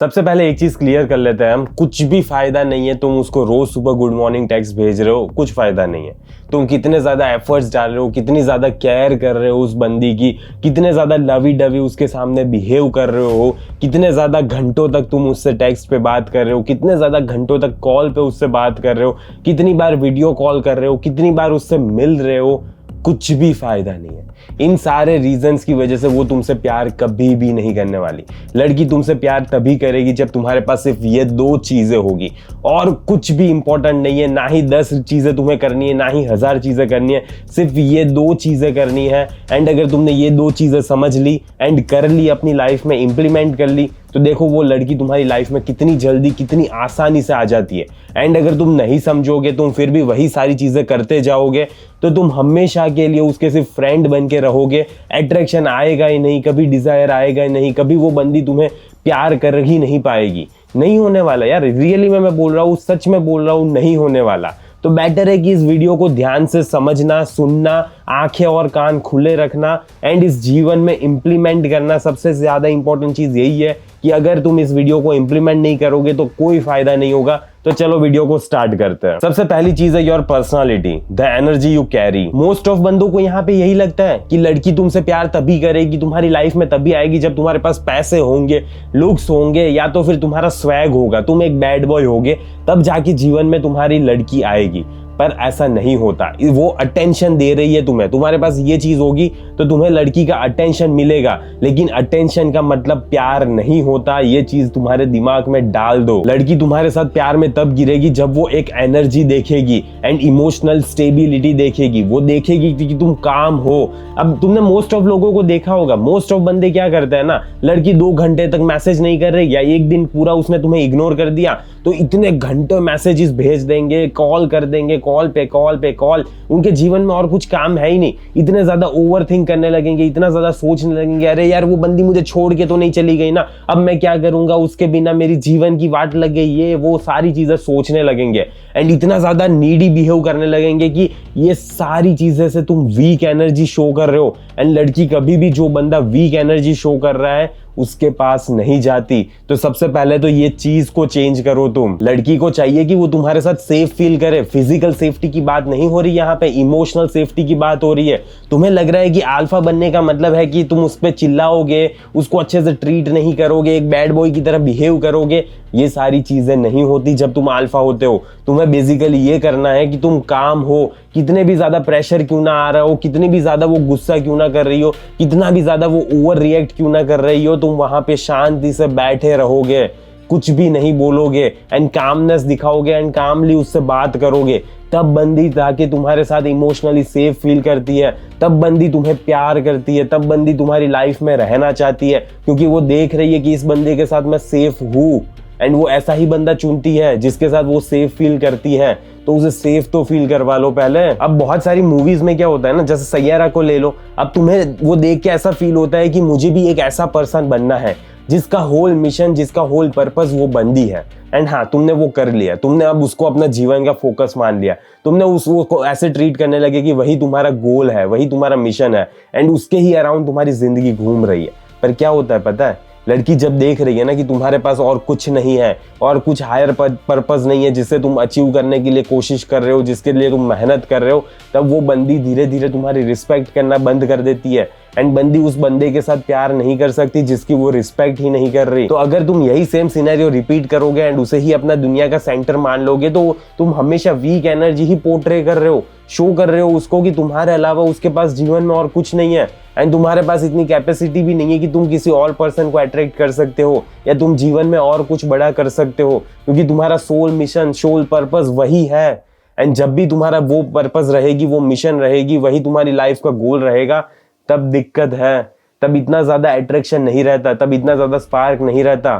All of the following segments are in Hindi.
सबसे पहले एक चीज क्लियर कर लेते हैं हम, कुछ भी फायदा नहीं है तुम उसको रोज सुबह गुड मॉर्निंग टेक्स्ट भेज रहे हो, कुछ फायदा नहीं है। तुम कितने ज्यादा एफर्ट्स डाल रहे हो, कितनी ज्यादा केयर कर रहे हो उस बंदी की, कितने ज्यादा लवी डवी उसके सामने बिहेव कर रहे हो, कितने ज्यादा घंटों तक तुम उससे टेक्स्ट पे बात कर रहे हो, कितने ज्यादा घंटों तक कॉल पे उससे बात कर रहे हो, कितनी बार वीडियो कॉल कर रहे हो, कितनी बार उससे मिल रहे हो, कुछ भी फायदा नहीं है। इन सारे रीजंस की वजह से वो तुमसे प्यार कभी भी नहीं करने वाली। लड़की तुमसे प्यार तभी करेगी जब तुम्हारे पास सिर्फ ये 2 चीजें होगी और कुछ भी इंपॉर्टेंट नहीं है, ना ही 10 चीजें तुम्हें करनी है, ना ही 1000 चीजें करनी है, सिर्फ ये 2 चीजें करनी है। एंड अगर तुमने ये 2 चीजें समझ ली एंड कर ली, अपनी लाइफ में इंप्लीमेंट कर ली, तो देखो वो लड़की तुम्हारी लाइफ में कितनी जल्दी, कितनी आसानी से आ जाती है। एंड अगर तुम नहीं समझोगे, तुम फिर भी वही सारी चीजें करते जाओगे, तो तुम हमेशा के लिए उसके सिर्फ फ्रेंड बन के रहोगे। अट्रैक्शन आएगा ही नहीं, कभी डिजायर आएगा ही नहीं, कभी वो बंदी तुम्हें प्यार कर ही नहीं पाएगी। नहीं होने वाला यार, रियली मैं बोल रहा हूँ, सच में बोल रहा हूँ, नहीं होने वाला। तो बेटर है कि इस वीडियो को ध्यान से समझना, सुनना, आंखें और कान खुले रखना एंड इस जीवन में इंप्लीमेंट करना। सबसे ज्यादा इंपॉर्टेंट चीज यही है कि अगर तुम इस वीडियो को इंप्लीमेंट नहीं करोगे तो कोई फायदा नहीं होगा। तो चलो वीडियो को स्टार्ट करते हैं। सबसे पहली चीज है your personality, the energy you carry. Most of बंदों को यहाँ पे यही लगता है कि लड़की तुमसे प्यार तभी करेगी, तुम्हारी लाइफ में तभी आएगी जब तुम्हारे पास पैसे होंगे, लुक्स होंगे, या तो फिर तुम्हारा स्वैग होगा, तुम एक बैड बॉय होगे, तब जाके जीवन में तुम्हारी लड़की आएगी। पर ऐसा नहीं होता। वो अटेंशन दे रही है तुम्हें, तुम्हारे पास ये चीज होगी तो तुम्हें लड़की का अटेंशन मिलेगा, लेकिन अटेंशन का मतलब प्यार नहीं होता। ये चीज तुम्हारे दिमाग में डाल दो। लड़की तुम्हारे साथ प्यार में तब गिरेगी जब वो एक एनर्जी देखेगी एंड इमोशनल स्टेबिलिटी देखेगी। वो देखेगी कि तुम काम हो। अब तुमने मोस्ट ऑफ लोगों को देखा होगा, मोस्ट ऑफ बंदे क्या करते हैं ना, लड़की 2 घंटे तक मैसेज नहीं कर रही या एक दिन पूरा उसने तुम्हें इग्नोर कर दिया तो इतने घंटों मैसेजेस भेज देंगे, कॉल कर देंगे, कॉल पे कॉल। उनके जीवन में और कुछ काम है ही नहीं, इतने ज्यादा ओवर थिंक करने लगेंगे, इतना ज्यादा सोचने लगेंगे, अरे यार वो बंदी मुझे छोड़ के तो नहीं चली गई ना, अब मैं क्या करूंगा, उसके बिना मेरी जीवन की वाट लग गई, ये वो सारी चीजें सोचने लगेंगे एंड इतना ज्यादा नीडी बिहेव करने लगेंगे कि ये सारी चीजें से तुम वीक एनर्जी शो कर रहे हो। एंड लड़की कभी भी, जो बंदा वीक एनर्जी शो कर रहा है उसके पास नहीं जाती। तो सबसे पहले तो ये चीज को चेंज करो। तुम लड़की को चाहिए कि वो तुम्हारे साथ सेफ फील करे। फिजिकल सेफ्टी की बात नहीं हो रही यहाँ पे, इमोशनल सेफ्टी की बात हो रही है। तुम्हें लग रहा है कि अल्फा बनने का मतलब है कि तुम उस पर चिल्लाओगे, उसको अच्छे से ट्रीट नहीं करोगे, एक बैड बॉय की तरह बिहेव करोगे। ये सारी चीजें नहीं होती जब तुम अल्फा होते हो। तुम्हें बेसिकली ये करना है कि तुम काम हो, कितने भी ज्यादा प्रेशर क्यों ना आ रहा हो, कितनी भी ज्यादा वो गुस्सा क्यों ना कर रही हो, कितना भी ज्यादा वो ओवर रिएक्ट क्यों ना कर रही हो, तुम वहां पे शांति से बैठे रहोगे, कुछ भी नहीं बोलोगे एंड कामनेस दिखाओगे एंड कामली उससे बात करोगे। तब बंदी ताकि तुम्हारे साथ इमोशनली सेफ फील करती है, तब बंदी तुम्हें प्यार करती है, तब बंदी तुम्हारी लाइफ में रहना चाहती है, क्योंकि वो देख रही है कि इस बंदे के साथ मैं सेफ हूँ। एंड वो ऐसा ही बंदा चुनती है जिसके साथ वो सेफ फील करती है। तो उसे सेफ तो फील करवा लो पहले। अब बहुत सारी मूवीज में क्या होता है ना, जैसे सैयारा को ले लो, अब तुम्हें वो देख के ऐसा फील होता है कि मुझे भी एक ऐसा पर्सन बनना है जिसका होल मिशन, जिसका होल पर्पस वो बंदी है। एंड हाँ, तुमने वो कर लिया, तुमने अब उसको अपना जीवन का फोकस मान लिया, तुमने उसको ऐसे ट्रीट करने लगे कि वही तुम्हारा गोल है, वही तुम्हारा मिशन है एंड उसके ही अराउंड तुम्हारी जिंदगी घूम रही है। पर क्या होता है पता है, लड़की जब देख रही है ना कि तुम्हारे पास और कुछ नहीं है और कुछ हायर पर्पस नहीं है जिससे तुम अचीव करने के लिए कोशिश कर रहे हो, जिसके लिए तुम मेहनत कर रहे हो, तब वो बंदी धीरे धीरे तुम्हारी रिस्पेक्ट करना बंद कर देती है एंड बंदी उस बंदे के साथ प्यार नहीं कर सकती जिसकी वो रिस्पेक्ट ही नहीं कर रही। तो अगर तुम यही सेम सिनेरियो रिपीट करोगे एंड उसे ही अपना दुनिया का सेंटर मान लोगे, तो तुम हमेशा वीक एनर्जी ही पोर्ट्रे कर रहे हो, शो कर रहे हो उसको कि तुम्हारे अलावा उसके पास जीवन में और कुछ नहीं है एंड तुम्हारे पास इतनी कैपेसिटी भी नहीं है कि तुम किसी और पर्सन को अट्रैक्ट कर सकते हो या तुम जीवन में और कुछ बड़ा कर सकते हो, क्योंकि तुम्हारा सोल मिशन, सोल पर्पस वही है। एंड जब भी तुम्हारा वो पर्पस रहेगी, वो मिशन रहेगी, वही तुम्हारी लाइफ का गोल रहेगा, तब दिक्कत है, तब इतना ज्यादा अट्रैक्शन नहीं रहता, तब इतना ज्यादा स्पार्क नहीं रहता।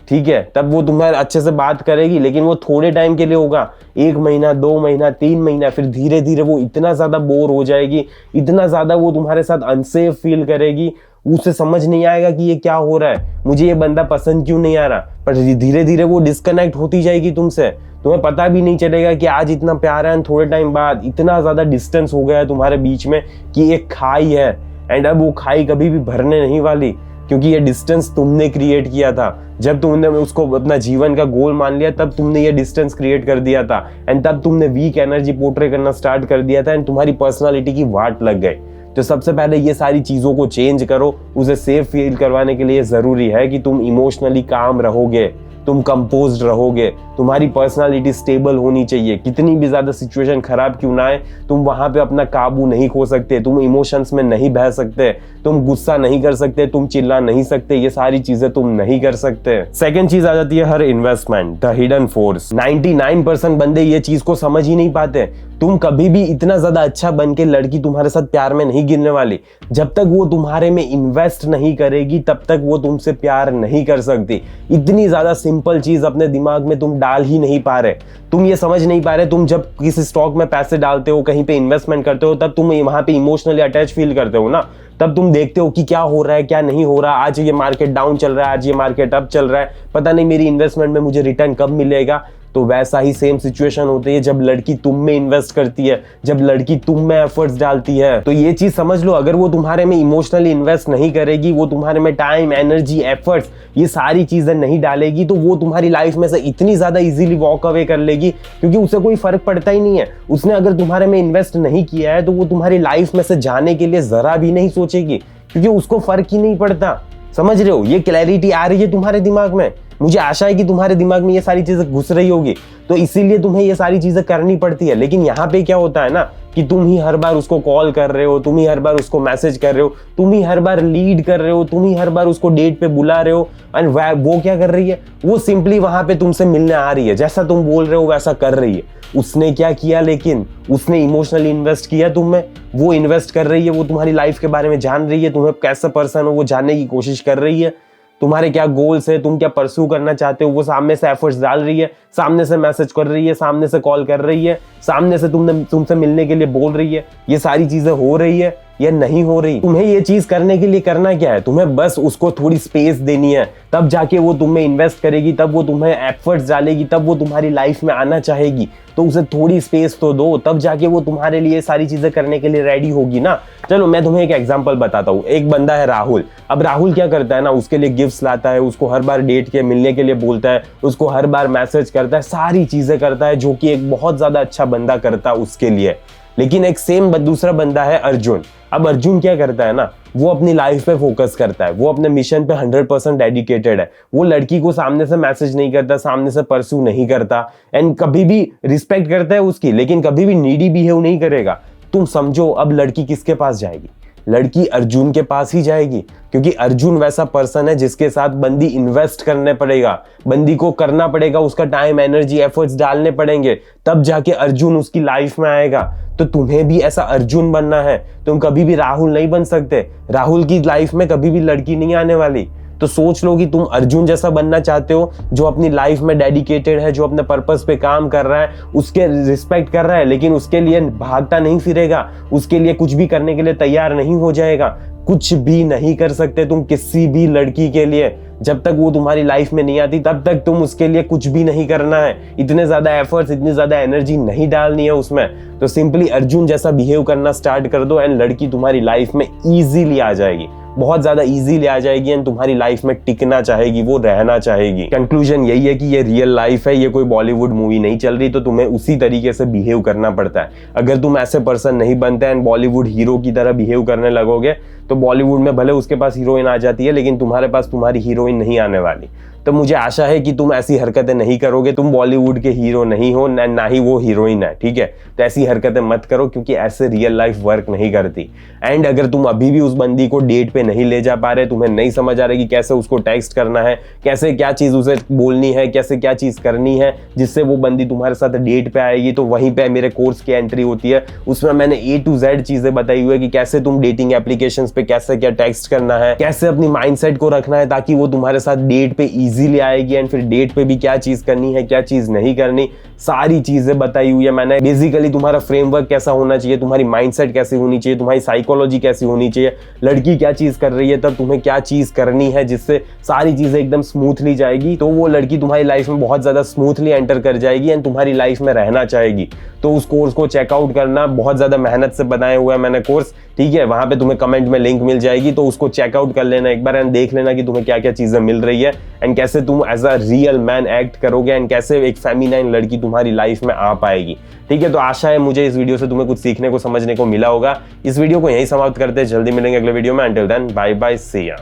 ठीक है, तब वो तुम्हारे अच्छे से बात करेगी, लेकिन वो थोड़े टाइम के लिए होगा, 1 महीना, 2 महीना, 3 महीना, फिर धीरे धीरे वो इतना ज्यादा बोर हो जाएगी, इतना ज्यादा वो तुम्हारे साथ अनसेफ फील करेगी, उसे समझ नहीं आएगा कि ये क्या हो रहा है, मुझे ये बंदा पसंद क्यों नहीं आ रहा। पर धीरे धीरे वो डिस्कनेक्ट होती जाएगी तुमसे, तुम्हें पता भी नहीं चलेगा कि आज इतना प्यार है, थोड़े टाइम बाद इतना ज्यादा डिस्टेंस हो गया है तुम्हारे बीच में कि एक खाई है एंड अब वो खाई कभी भी भरने नहीं वाली। क्योंकि ये डिस्टेंस तुमने क्रिएट किया था। जब तुमने उसको अपना जीवन का गोल मान लिया तब तुमने ये डिस्टेंस क्रिएट कर दिया था, एंड तब तुमने वीक एनर्जी पोर्ट्रे करना स्टार्ट कर दिया था, एंड तुम्हारी पर्सनालिटी की वाट लग गई। तो सबसे पहले ये सारी चीजों को चेंज करो। उसे सेफ फील करवाने के लिए जरूरी है कि तुम इमोशनली काम रहोगे, तुम कंपोज्ड रहोगे, तुम्हारी पर्सनालिटी स्टेबल होनी चाहिए। कितनी भी ज्यादा सिचुएशन खराब क्यों ना आए, तुम वहां पे अपना काबू नहीं खो सकते, तुम इमोशंस में नहीं बह सकते, तुम गुस्सा नहीं कर सकते, तुम चिल्ला नहीं सकते, ये सारी चीजें तुम नहीं कर सकते। सेकंड चीज आ जाती है हर इन्वेस्टमेंट, द हिडन फोर्स। 99% बंदे ये चीज को समझ ही नहीं पाते। तुम कभी भी इतना ज्यादा अच्छा बन के लड़की तुम्हारे साथ प्यार में नहीं गिरने वाली। जब तक वो तुम्हारे में इन्वेस्ट नहीं करेगी तब तक वो तुमसे प्यार नहीं कर सकती। इतनी ज्यादा सिंपल चीज अपने दिमाग में तुम डाल ही नहीं पा रहे, तुम ये समझ नहीं पा रहे। तुम जब किसी स्टॉक में पैसे डालते हो, कहीं पे इन्वेस्टमेंट करते हो, तब तुम वहां पे इमोशनली अटैच फील करते हो ना। तब तुम देखते हो कि क्या हो रहा है क्या नहीं हो रहा, आज ये मार्केट डाउन चल रहा है, आज ये मार्केट अप चल रहा है, पता नहीं मेरी इन्वेस्टमेंट में मुझे रिटर्न कब मिलेगा। तो वैसा ही सेम सिचुएशन होती है जब लड़की तुम में इन्वेस्ट करती है, जब लड़की तुम में एफर्ट्स डालती है। तो ये चीज समझ लो, अगर वो तुम्हारे में इमोशनली इन्वेस्ट नहीं करेगी, वो तुम्हारे में टाइम, एनर्जी, एफर्ट्स, ये सारी चीजें नहीं डालेगी, तो वो तुम्हारी लाइफ में से इतनी ज्यादा इजीली वॉक अवे कर लेगी, क्योंकि उसे कोई फर्क पड़ता ही नहीं है। उसने अगर तुम्हारे में इन्वेस्ट नहीं किया है तो वो तुम्हारी लाइफ में से जाने के लिए जरा भी नहीं सोचेगी, क्योंकि उसको फर्क ही नहीं पड़ता। समझ रहे हो? ये क्लैरिटी आ रही है तुम्हारे दिमाग में? मुझे आशा है कि तुम्हारे दिमाग में ये सारी चीजें घुस रही होगी, तो इसीलिए तुम्हें ये सारी चीजें करनी पड़ती है। लेकिन यहाँ पे क्या होता है ना कि तुम ही हर बार उसको कॉल कर रहे हो, तुम ही हर बार उसको मैसेज कर रहे हो, तुम ही हर बार लीड कर रहे हो, तुम ही हर बार उसको डेट पे बुला रहे हो, एंड वो क्या कर रही है, वो सिंपली वहां पे तुमसे मिलने आ रही है, जैसा तुम बोल रहे हो वैसा कर रही है। उसने क्या किया, लेकिन उसने इमोशनली इन्वेस्ट किया तुम में, वो इन्वेस्ट कर रही है, वो तुम्हारी लाइफ के बारे में जान रही है, तुम्हें कैसा पर्सन हो वो जानने की कोशिश कर रही है, तुम्हारे क्या गोल्स है, तुम क्या परस्यू करना चाहते हो, वो सामने से एफर्ट्स डाल रही है, सामने से मैसेज कर रही है, सामने से कॉल कर रही है, सामने से तुमसे मिलने के लिए बोल रही है। ये सारी चीजें हो रही है या नहीं हो रही? तुम्हें ये चीज करने के लिए करना क्या है, तुम्हें बस उसको थोड़ी स्पेस देनी है, तब जाके वो तुम्हें इन्वेस्ट करेगी, तब वो तुम्हें एफर्ट्स डालेगी, तब वो तुम्हारी लाइफ में आना चाहेगी। तो उसे थोड़ी स्पेस तो दो, तब जाके वो तुम्हारे लिए सारी चीजें करने के लिए रेडी होगी ना। चलो मैं तुम्हें एक एग्जांपल बताता हूँ। एक बंदा है राहुल। अब राहुल क्या करता है ना, उसके लिए गिफ्ट्स लाता है, उसको हर बार डेट के मिलने के लिए बोलता है, उसको हर बार मैसेज करता है, सारी चीजें करता है जो कि एक बहुत ज्यादा अच्छा बंदा करता है उसके लिए। लेकिन एक सेम दूसरा बंदा है अर्जुन। अब अर्जुन क्या करता है ना, वो अपनी लाइफ पे फोकस करता है, वो अपने मिशन पे 100% डेडिकेटेड है। वो लड़की को सामने से मैसेज नहीं करता, सामने से परस्यू नहीं करता, एंड कभी भी रिस्पेक्ट करता है उसकी, लेकिन कभी भी नीडी बिहेव नहीं करेगा। तुम समझो अब लड़की किसके पास जाएगी? लड़की अर्जुन के पास ही जाएगी, क्योंकि अर्जुन वैसा पर्सन है जिसके साथ बंदी इन्वेस्ट करने पड़ेगा, बंदी को करना पड़ेगा, उसका टाइम, एनर्जी, एफर्ट्स डालने पड़ेंगे, तब जाके अर्जुन उसकी लाइफ में आएगा। तो तुम्हें भी ऐसा अर्जुन बनना है, तुम कभी भी राहुल नहीं बन सकते। राहुल की लाइफ में कभी भी लड़की नहीं आने वाली। तो सोच लो कि तुम अर्जुन जैसा बनना चाहते हो, जो अपनी लाइफ में डेडिकेटेड है, जो अपने पर्पस पे काम कर रहा है, उसके रिस्पेक्ट कर रहा है, लेकिन उसके लिए भागता नहीं फिरेगा, उसके लिए कुछ भी करने के लिए तैयार नहीं हो जाएगा। कुछ भी नहीं कर सकते तुम किसी भी लड़की के लिए। जब तक वो तुम्हारी लाइफ में नहीं आती तब तक तुम उसके लिए कुछ भी नहीं करना है, इतने ज्यादा एफर्ट्स, इतनी ज्यादा एनर्जी नहीं डालनी है उसमें। तो सिंपली अर्जुन जैसा बिहेव करना स्टार्ट कर दो, एंड लड़की तुम्हारी लाइफ में इजीली आ जाएगी, बहुत ज्यादा इजीली आ जाएगी, एंड तुम्हारी लाइफ में टिकना चाहेगी, वो रहना चाहेगी। कंक्लूजन यही है कि ये रियल लाइफ है, ये कोई बॉलीवुड मूवी नहीं चल रही, तो तुम्हें उसी तरीके से बिहेव करना पड़ता है। अगर तुम ऐसे पर्सन नहीं बनते एंड बॉलीवुड हीरो की तरह बिहेव करने लगोगे, तो बॉलीवुड में भले उसके पास हीरोइन आ जाती है, लेकिन तुम्हारे पास तुम्हारी हीरोइन नहीं आने वाली। तो मुझे आशा है कि तुम ऐसी हरकतें नहीं करोगे। तुम बॉलीवुड के हीरो नहीं हो, ना ही वो हीरोइन है, ठीक है? तो ऐसी हरकतें मत करो, क्योंकि ऐसे रियल लाइफ वर्क नहीं करती। एंड अगर तुम अभी भी उस बंदी को डेट पे नहीं ले जा पा रहे, तुम्हें नहीं समझ आ रही कि कैसे उसको टेक्स्ट करना है, कैसे क्या चीज उसे बोलनी है, कैसे क्या चीज करनी है जिससे वो बंदी तुम्हारे साथ डेट पे आएगी, तो वहीं पे मेरे कोर्स की एंट्री होती है। उसमें मैंने A to Z चीजें बताई हुई है कि कैसे तुम डेटिंग एप्लीकेशंस पे कैसे क्या टेक्स्ट करना है, कैसे अपनी माइंडसेट को रखना है ताकि वो तुम्हारे साथ डेट पे इजीली आएगी, एंड फिर डेट पे भी क्या चीज करनी है क्या चीज नहीं करनी, सारी चीजें बताई हुई है मैंने। बेसिकली तुम्हारा फ्रेमवर्क कैसा होना चाहिए, तुम्हारी माइंडसेट कैसी होनी चाहिए, तुम्हारी साइकोलॉजी कैसी होनी चाहिए, लड़की क्या चीज कर रही है तब तुम्हें क्या चीज करनी है, जिससे सारी चीजें एकदम स्मूथली जाएगी, तो वो लड़की तुम्हारी लाइफ में बहुत ज्यादा स्मूथली एंटर कर जाएगी एंड तुम्हारी लाइफ में रहना चाहेगी। तो उस कोर्स को चेकआउट करना, बहुत ज्यादा मेहनत से बनाया हुआ है मैंने कोर्स, ठीक है, वहां पे तुम्हें कमेंट में लिंक मिल जाएगी, तो उसको चेकआउट कर लेना एक बार एंड देख लेना कि तुम्हें क्या क्या चीजें मिल रही है एंड कैसे तुम as a real man act करोगे एंड कैसे एक फेमिनाइन लड़की तुम्हारी लाइफ में आ पाएगी। ठीक है, तो आशा है मुझे इस वीडियो से तुम्हें कुछ सीखने को समझने को मिला होगा। इस वीडियो को यहीं समाप्त करते हैं, जल्दी मिलेंगे अगले वीडियो में। अंटिल देन बाय बाय, सी या।